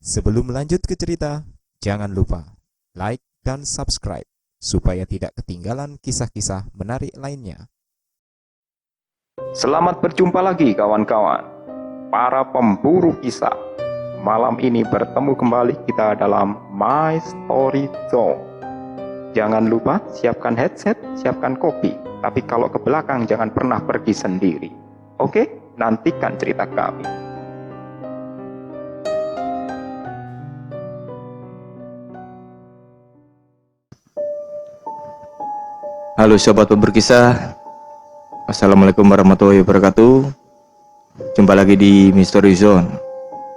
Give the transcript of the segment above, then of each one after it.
Sebelum lanjut ke cerita, jangan lupa like dan subscribe supaya tidak ketinggalan kisah-kisah menarik lainnya. Selamat berjumpa lagi kawan-kawan, para pemburu kisah. Malam ini bertemu kembali kita dalam My Story Zone. Jangan lupa siapkan headset, siapkan kopi. Tapi kalau ke belakang jangan pernah pergi sendiri. Oke, nantikan cerita kami. Halo sobat pemburu kisah, Assalamualaikum warahmatullahi wabarakatuh. Jumpa lagi di Mystery Zone,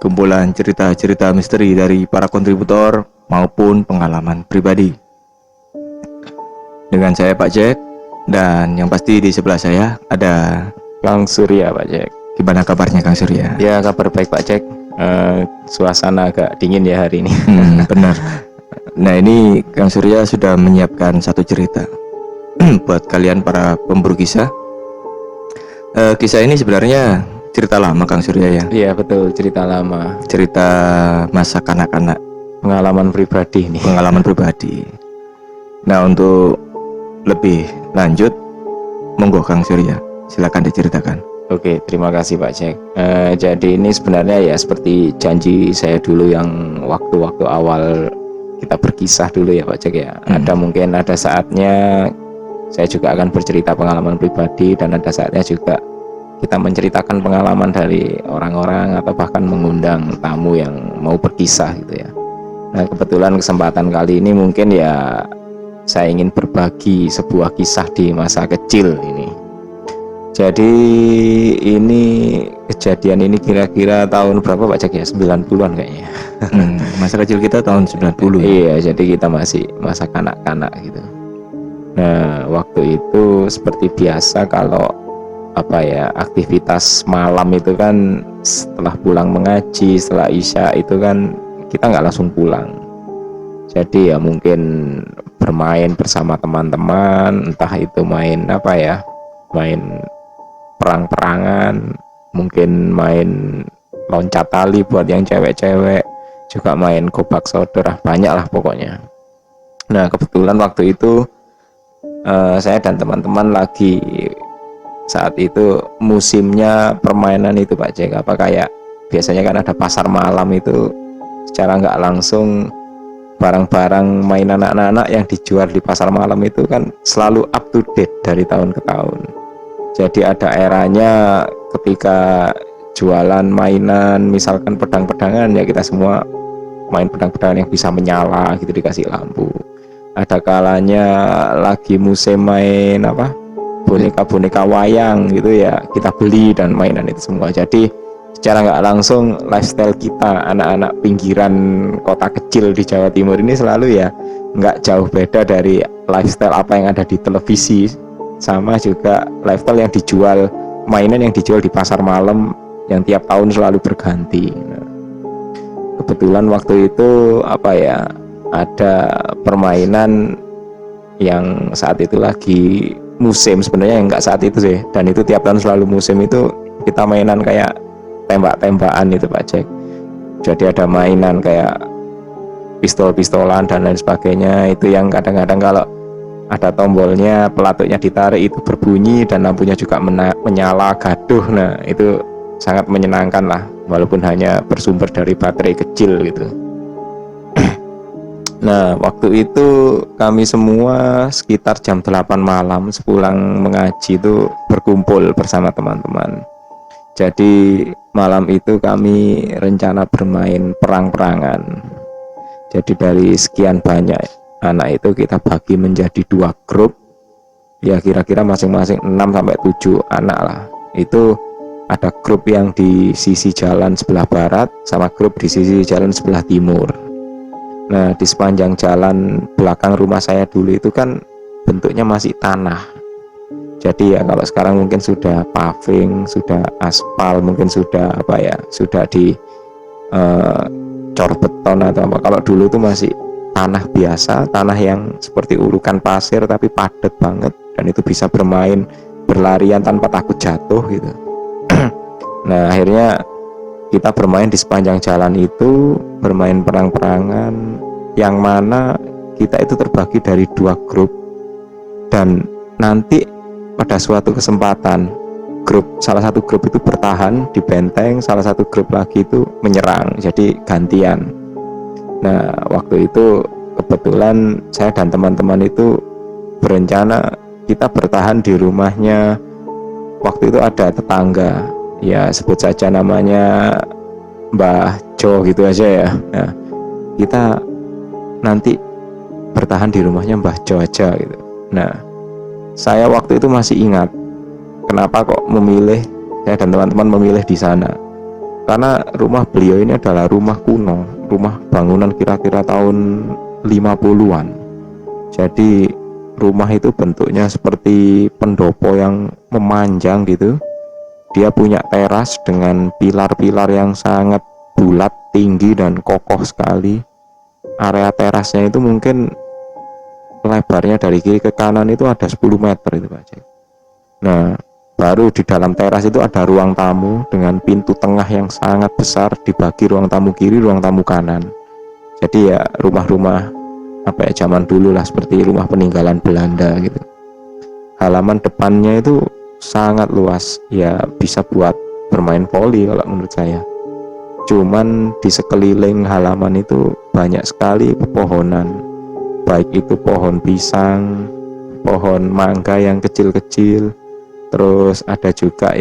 kumpulan cerita-cerita misteri dari para kontributor maupun pengalaman pribadi. Dengan saya Pak Jack, dan yang pasti di sebelah saya ada Kang Surya, Pak Jack. Gimana kabarnya Kang Surya? Ya, kabar baik Pak Jack. Suasana agak dingin ya hari ini. Benar. Nah, ini Kang Surya sudah menyiapkan satu cerita buat kalian para pemburu kisah. Kisah ini sebenarnya cerita lama Kang Surya ya. Iya betul, cerita lama. Cerita masa kanak-kanak, Pengalaman pribadi nih. pengalaman pribadi. Nah, untuk lebih lanjut, monggo Kang Surya, silakan diceritakan. Oke, terima kasih Pak Jack. Jadi ini sebenarnya ya seperti janji saya dulu yang waktu-waktu awal kita berkisah dulu ya Pak Jack ya. Mungkin ada saatnya saya juga akan bercerita pengalaman pribadi, dan ada saatnya juga kita menceritakan pengalaman dari orang-orang atau bahkan mengundang tamu yang mau berkisah gitu ya. Nah, kebetulan kesempatan kali ini mungkin ya saya ingin berbagi sebuah kisah di masa kecil ini. Jadi ini kejadian ini kira-kira tahun berapa Pak Jack ya? 90-an kayaknya. Masa kecil kita tahun 90 ya. Iya, jadi kita masih masa kanak-kanak gitu. Nah, waktu itu seperti biasa kalau aktivitas malam itu kan setelah pulang mengaji, setelah isya itu kan kita nggak langsung pulang. Jadi ya mungkin bermain bersama teman-teman, entah itu main main perang-perangan, mungkin main loncat tali buat yang cewek-cewek, juga main gobak sodor, banyak lah pokoknya. Nah, kebetulan waktu itu saya dan teman-teman lagi saat itu musimnya permainan itu Pak Jack, kayak biasanya kan ada pasar malam itu, secara nggak langsung barang-barang mainan anak-anak yang dijual di pasar malam itu kan selalu up to date dari tahun ke tahun. Jadi ada eranya ketika jualan mainan, misalkan pedang-pedangan, ya kita semua main pedang-pedangan yang bisa menyala gitu, dikasih lampu. Ada kalanya lagi musim main boneka-boneka wayang gitu ya, kita beli dan mainan itu semua. Jadi secara nggak langsung lifestyle kita anak-anak pinggiran kota kecil di Jawa Timur ini selalu ya nggak jauh beda dari lifestyle apa yang ada di televisi, sama juga lifestyle yang dijual, mainan yang dijual di pasar malam yang tiap tahun selalu berganti. Nah, kebetulan waktu itu ada permainan yang saat itu lagi musim, sebenarnya nggak saat itu sih, dan itu tiap tahun selalu musim itu kita mainan kayak tembak-tembakan itu Pak Jack. Jadi ada mainan kayak pistol-pistolan dan lain sebagainya, itu yang kadang-kadang kalau ada tombolnya, pelatuknya ditarik itu berbunyi dan lampunya juga menyala gaduh. Nah, itu sangat menyenangkan lah, walaupun hanya bersumber dari baterai kecil gitu. Nah, waktu itu kami semua sekitar jam 8 malam sepulang mengaji itu berkumpul bersama teman-teman. Jadi malam itu kami rencana bermain perang-perangan. Jadi dari sekian banyak anak itu kita bagi menjadi 2 grup. Ya kira-kira masing-masing 6-7 anak lah. Itu ada grup yang di sisi jalan sebelah barat sama grup di sisi jalan sebelah timur. Nah, di sepanjang jalan belakang rumah saya dulu itu kan bentuknya masih tanah. Jadi ya kalau sekarang mungkin sudah paving, sudah aspal, mungkin sudah sudah di cor beton atau apa. Kalau dulu itu masih tanah biasa, tanah yang seperti urukan pasir tapi padat banget, dan itu bisa bermain berlarian tanpa takut jatuh gitu. Nah, akhirnya kita bermain di sepanjang jalan itu, bermain perang-perangan, yang mana kita itu terbagi dari 2 grup, dan nanti pada suatu kesempatan salah satu grup itu bertahan di benteng, salah satu grup lagi itu menyerang, jadi gantian. Nah, waktu itu kebetulan saya dan teman-teman itu berencana kita bertahan di rumahnya. Waktu itu ada tetangga, ya sebut saja namanya Mbah Jo gitu aja ya. Nah, kita nanti bertahan di rumahnya Mbah Jo aja gitu. Nah, saya waktu itu masih ingat kenapa kok saya dan teman-teman memilih di sana. Karena rumah beliau ini adalah rumah kuno, rumah bangunan kira-kira tahun 50-an. Jadi rumah itu bentuknya seperti pendopo yang memanjang gitu. Dia punya teras dengan pilar-pilar yang sangat bulat, tinggi dan kokoh sekali. Area terasnya itu mungkin lebarnya dari kiri ke kanan itu ada 10 meter itu Pak Cek. Nah, baru di dalam teras itu ada ruang tamu dengan pintu tengah yang sangat besar, dibagi ruang tamu kiri, ruang tamu kanan. Jadi ya rumah-rumah zaman dulu lah, seperti rumah peninggalan Belanda gitu. Halaman depannya itu sangat luas, ya bisa buat bermain voli kalau menurut saya. Cuman di sekeliling halaman itu banyak sekali pepohonan, baik itu pohon pisang, pohon mangga yang kecil-kecil, terus ada juga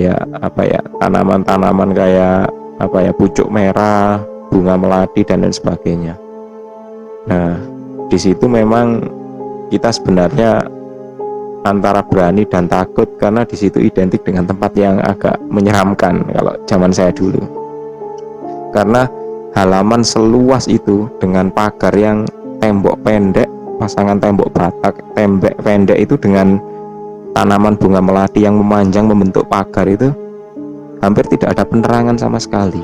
tanaman-tanaman kayak pucuk merah, bunga melati dan lain sebagainya. Nah, di situ memang kita sebenarnya antara berani dan takut, karena di situ identik dengan tempat yang agak menyeramkan kalau zaman saya dulu. Karena halaman seluas itu dengan pagar yang tembok pendek, pasangan tembok batak, tembok pendek itu dengan tanaman bunga melati yang memanjang membentuk pagar itu, hampir tidak ada penerangan sama sekali.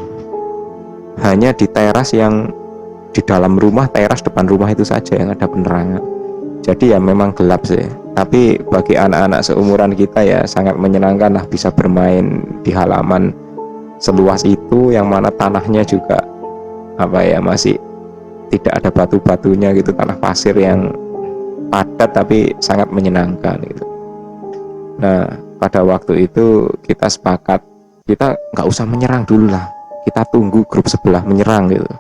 Hanya di teras yang di dalam rumah, teras depan rumah itu saja yang ada penerangan. Jadi ya memang gelap sih, tapi bagi anak-anak seumuran kita ya sangat menyenangkan lah bisa bermain di halaman seluas itu, yang mana tanahnya juga masih tidak ada batu-batunya gitu, tanah pasir yang padat tapi sangat menyenangkan gitu. Nah, pada waktu itu kita sepakat kita nggak usah menyerang dulu lah, kita tunggu grup sebelah menyerang gitu.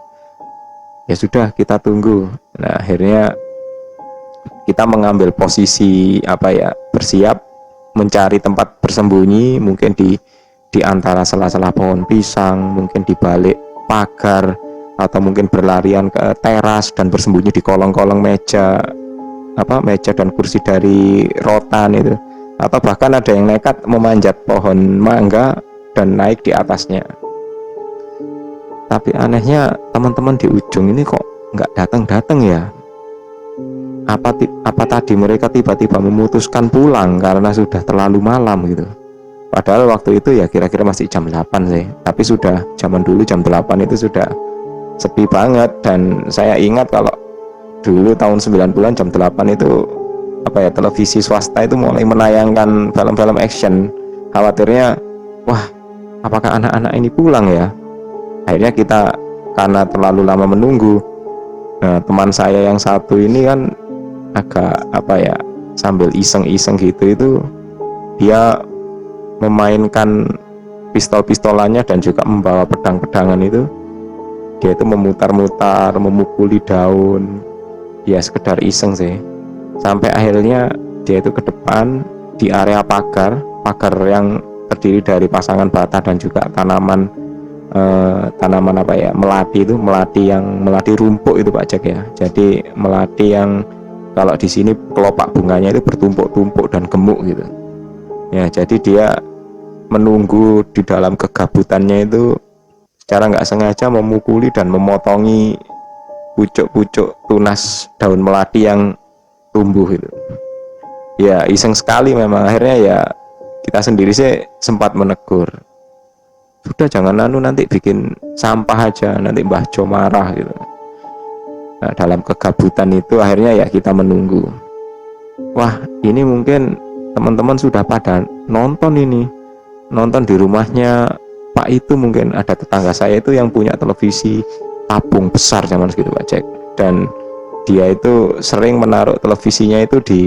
Ya sudah, kita tunggu. Nah, akhirnya kita mengambil posisi bersiap mencari tempat bersembunyi, mungkin di antara sela-sela pohon pisang, mungkin di balik pagar, atau mungkin berlarian ke teras dan bersembunyi di kolong-kolong meja dan kursi dari rotan itu, atau bahkan ada yang nekat memanjat pohon mangga dan naik di atasnya. Tapi anehnya teman-teman di ujung ini kok nggak datang-datang ya. Apa tadi mereka tiba-tiba memutuskan pulang karena sudah terlalu malam gitu. Padahal waktu itu ya kira-kira masih jam 8 sih, tapi sudah zaman dulu jam 8 itu sudah sepi banget. Dan saya ingat kalau dulu tahun 90-an jam 8 itu televisi swasta itu mulai menayangkan film-film action. Khawatirnya, wah, apakah anak-anak ini pulang ya? Akhirnya kita, karena terlalu lama menunggu, nah teman saya yang satu ini kan agak sambil iseng-iseng gitu, itu dia memainkan pistol-pistolannya dan juga membawa pedang-pedangan itu. Dia itu memutar-mutar, memukuli daun, ya sekedar iseng sih. Sampai akhirnya dia itu ke depan di area pagar yang terdiri dari pasangan bata dan juga tanaman melati rumpuk itu Pak Jack ya. Jadi melati yang kalau di sini kelopak bunganya itu bertumpuk-tumpuk dan gemuk gitu. Ya, jadi dia menunggu di dalam kegabutannya itu, secara nggak sengaja memukuli dan memotongi pucuk-pucuk tunas daun melati yang tumbuh itu. Ya iseng sekali memang. Akhirnya ya kita sendiri sih sempat menegur, sudah jangan nanti bikin sampah aja, nanti Mbah Jo marah gitu. Nah, dalam kegabutan itu akhirnya ya kita menunggu. Wah, ini mungkin teman-teman sudah pada nonton di rumahnya Pak itu mungkin ada tetangga saya itu yang punya televisi tabung besar zaman segitu Pak Jack, dan dia itu sering menaruh televisinya itu di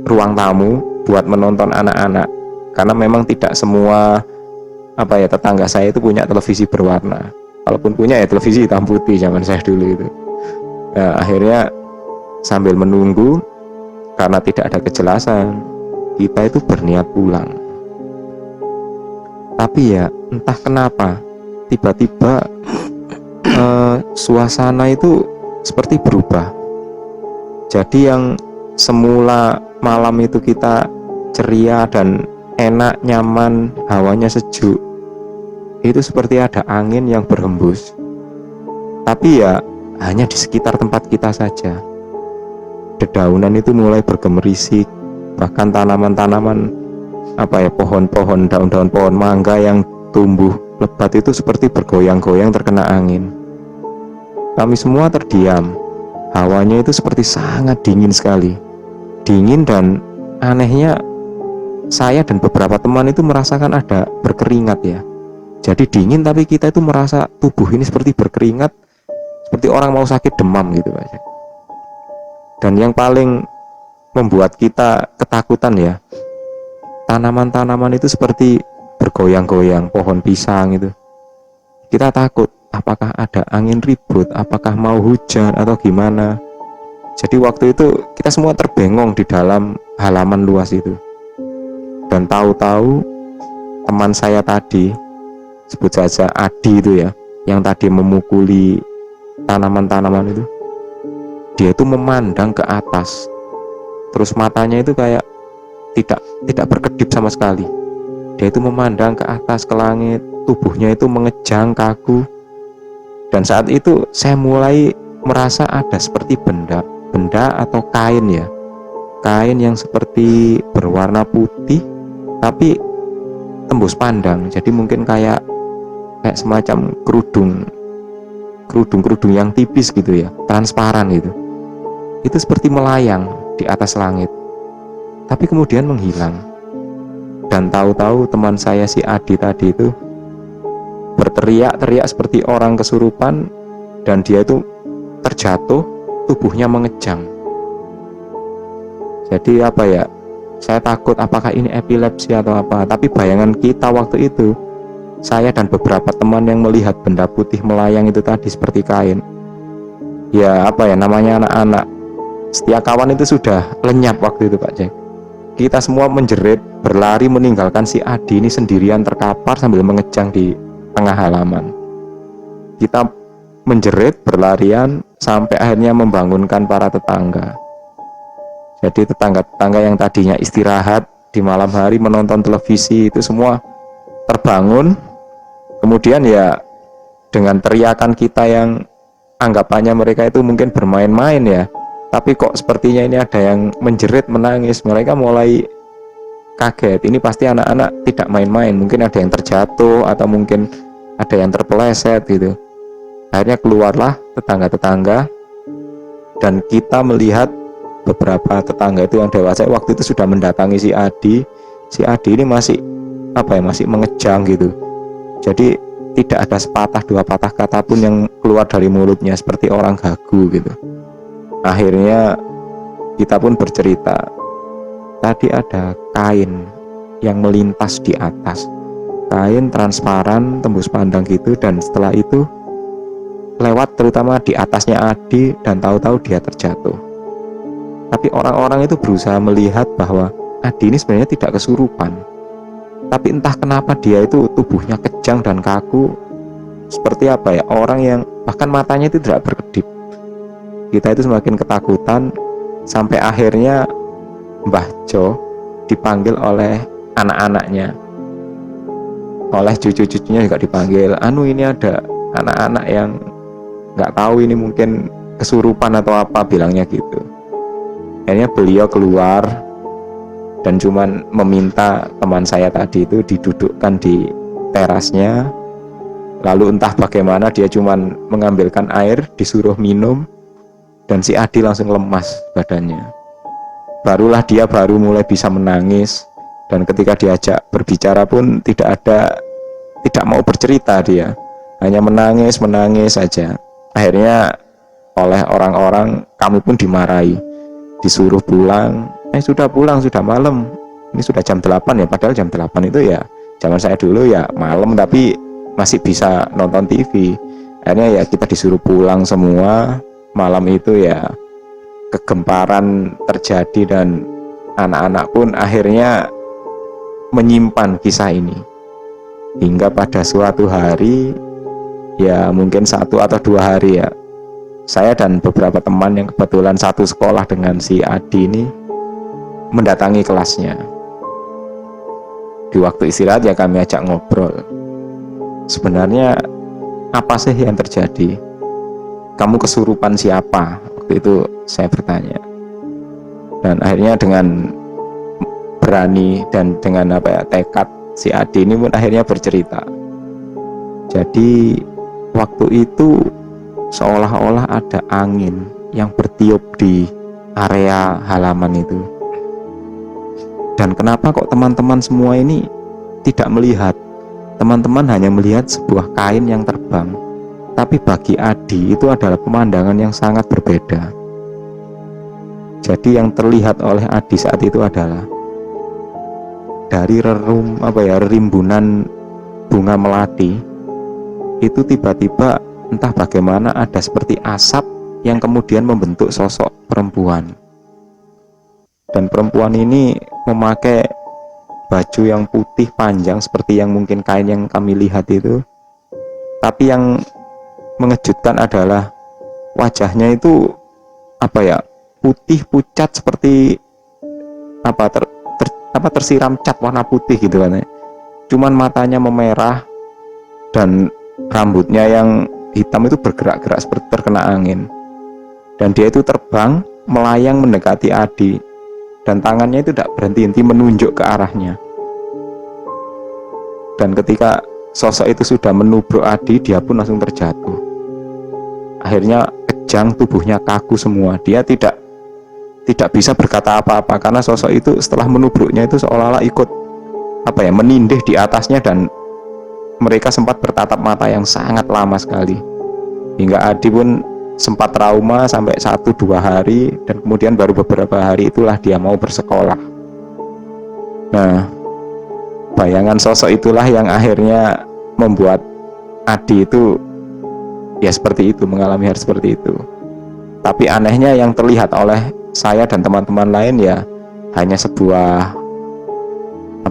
ruang tamu buat menonton anak-anak, karena memang tidak semua tetangga saya itu punya televisi berwarna, walaupun punya ya televisi hitam putih zaman saya dulu itu. Nah, akhirnya sambil menunggu karena tidak ada kejelasan, kita itu berniat pulang. Tapi ya entah kenapa tiba-tiba suasana itu seperti berubah. Jadi yang semula malam itu kita ceria dan enak, nyaman, hawanya sejuk, itu seperti ada angin yang berhembus. Tapi ya hanya di sekitar tempat kita saja. Dedaunan itu mulai bergemerisik, bahkan tanaman-tanaman pohon-pohon, daun-daun pohon mangga yang tumbuh lebat itu seperti bergoyang-goyang terkena angin. Kami semua terdiam. Hawanya itu seperti sangat dingin sekali. Dingin, dan anehnya saya dan beberapa teman itu merasakan ada berkeringat ya. Jadi dingin tapi kita itu merasa tubuh ini seperti berkeringat, seperti orang mau sakit demam gitu Pak. Dan yang paling membuat kita ketakutan ya, tanaman-tanaman itu seperti bergoyang-goyang, pohon pisang itu. Kita takut, apakah ada angin ribut, apakah mau hujan atau gimana. Jadi waktu itu kita semua terbengong di dalam halaman luas itu. Dan tahu-tahu teman saya tadi, sebut saja Adi itu ya, yang tadi memukuli tanaman-tanaman itu, dia itu memandang ke atas. Terus matanya itu kayak tidak berkedip sama sekali. Dia itu memandang ke atas, ke langit, tubuhnya itu mengejang kaku. Dan saat itu saya mulai merasa ada seperti benda atau kain ya, kain yang seperti berwarna putih tapi tembus pandang. Jadi mungkin kayak semacam kerudung yang tipis gitu ya, transparan gitu. Itu seperti melayang di atas langit, tapi kemudian menghilang. Dan tahu-tahu teman saya si Adi tadi itu berteriak-teriak seperti orang kesurupan, dan dia itu terjatuh, tubuhnya mengejang. Jadi saya takut apakah ini epilepsi atau apa. Tapi bayangan kita waktu itu, saya dan beberapa teman yang melihat benda putih melayang itu tadi seperti kain. Ya namanya anak-anak, setia kawan itu sudah lenyap waktu itu Pak Jack. Kita semua menjerit, berlari meninggalkan si Adi ini sendirian terkapar sambil mengejang di tengah halaman. Kita menjerit, berlarian, sampai akhirnya membangunkan para tetangga. Jadi tetangga-tetangga yang tadinya istirahat di malam hari menonton televisi itu semua terbangun. Kemudian ya dengan teriakan kita yang anggapannya mereka itu mungkin bermain-main ya, tapi kok sepertinya ini ada yang menjerit, menangis. Mereka mulai kaget, ini pasti anak-anak tidak main-main, mungkin ada yang terjatuh atau mungkin ada yang terpeleset gitu. Akhirnya keluarlah tetangga-tetangga, dan kita melihat beberapa tetangga itu yang dewasa waktu itu sudah mendatangi si Adi. Si Adi ini masih masih mengejang gitu. Jadi tidak ada sepatah dua patah kata pun yang keluar dari mulutnya, seperti orang gagu gitu. Akhirnya kita pun bercerita, tadi ada kain yang melintas di atas, kain transparan tembus pandang gitu, dan setelah itu lewat terutama di atasnya Adi, dan tahu-tahu dia terjatuh. Tapi orang-orang itu berusaha melihat bahwa Adi ini sebenarnya tidak kesurupan, tapi entah kenapa dia itu tubuhnya kejang dan kaku, seperti orang yang bahkan matanya itu tidak berkedip. Kita itu semakin ketakutan, sampai akhirnya Mbah Jo dipanggil oleh anak-anaknya, oleh cucu-cucunya juga dipanggil. Ini ada anak-anak yang nggak tahu ini mungkin kesurupan atau apa, bilangnya gitu. Akhirnya beliau keluar dan cuman meminta teman saya tadi itu didudukkan di terasnya. Lalu entah bagaimana dia cuman mengambilkan air, disuruh minum, dan si Adi langsung lemas badannya. Barulah dia baru mulai bisa menangis, dan ketika diajak berbicara pun tidak tidak mau bercerita, dia hanya menangis saja. Akhirnya oleh orang-orang kami pun dimarahi, disuruh pulang. Sudah pulang, sudah malam, ini sudah jam 8 ya, padahal jam 8 itu ya zaman saya dulu ya malam, tapi masih bisa nonton TV. Akhirnya ya kita disuruh pulang semua. Malam itu ya kegemparan terjadi dan anak-anak pun akhirnya menyimpan kisah ini hingga pada suatu hari, ya mungkin 1 atau 2 hari ya, saya dan beberapa teman yang kebetulan satu sekolah dengan si Adi ini mendatangi kelasnya. Di waktu istirahat ya kami ajak ngobrol, sebenarnya apa sih yang terjadi, kamu kesurupan siapa, waktu itu saya bertanya. Dan akhirnya dengan berani dan dengan tekad si Adi ini pun akhirnya bercerita. Jadi waktu itu seolah-olah ada angin yang bertiup di area halaman itu. Dan kenapa kok teman-teman semua ini tidak melihat? Teman-teman hanya melihat sebuah kain yang terbang. Tapi bagi Adi itu adalah pemandangan yang sangat berbeda. Jadi yang terlihat oleh Adi saat itu adalah dari rimbunan bunga melati itu tiba-tiba entah bagaimana ada seperti asap yang kemudian membentuk sosok perempuan. Dan perempuan ini memakai baju yang putih panjang seperti yang mungkin kain yang kami lihat itu. Tapi yang mengejutkan adalah wajahnya itu putih pucat seperti tersiram cat warna putih gitu kan ya. Cuman matanya memerah dan rambutnya yang hitam itu bergerak-gerak seperti terkena angin. Dan dia itu terbang melayang mendekati Adi, dan tangannya itu tidak berhenti-henti menunjuk ke arahnya. Dan ketika sosok itu sudah menubruk Adi, dia pun langsung terjatuh. Akhirnya kejang, tubuhnya kaku semua. Dia tidak bisa berkata apa-apa karena sosok itu setelah menubruknya itu seolah-olah ikut menindih di atasnya, dan mereka sempat bertatap mata yang sangat lama sekali. Hingga Adi pun sempat trauma sampai 1-2 hari, dan kemudian baru beberapa hari itulah dia mau bersekolah. Nah, bayangan sosok itulah yang akhirnya membuat Adi itu ya seperti itu, mengalami hal seperti itu. Tapi anehnya yang terlihat oleh saya dan teman-teman lain ya hanya sebuah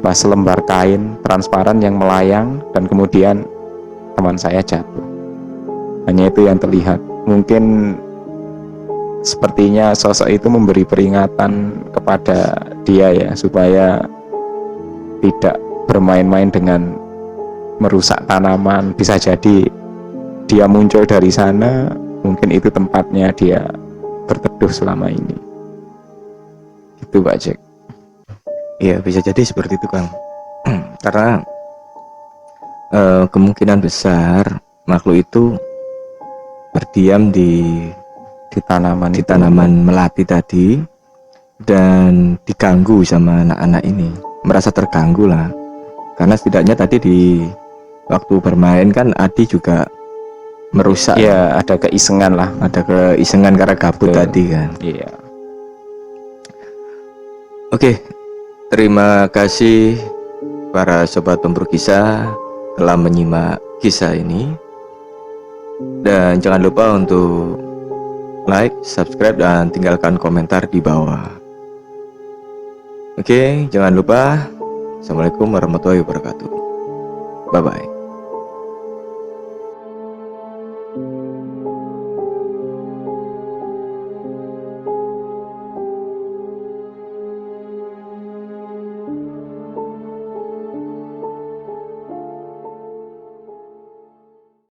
selembar kain transparan yang melayang, dan kemudian teman saya jatuh. Hanya itu yang terlihat. Mungkin sepertinya sosok itu memberi peringatan kepada dia ya, supaya tidak bermain-main dengan merusak tanaman. Bisa jadi dia muncul dari sana, mungkin itu tempatnya dia berteduh selama ini. Gitu Pak Jack. Iya, bisa jadi seperti itu Kang. Karena kemungkinan besar makhluk itu berdiam di tanaman melati tadi, dan diganggu sama anak-anak ini, merasa terganggu lah. Karena setidaknya tadi di waktu bermain kan Adi juga merusak ya, ada keisengan karena gabut tadi kan. Iya. Oke, terima kasih para sobat pemburu kisah telah menyimak kisah ini. Dan jangan lupa untuk like, subscribe, dan tinggalkan komentar di bawah. Oke, jangan lupa. Assalamualaikum warahmatullahi wabarakatuh. Bye bye.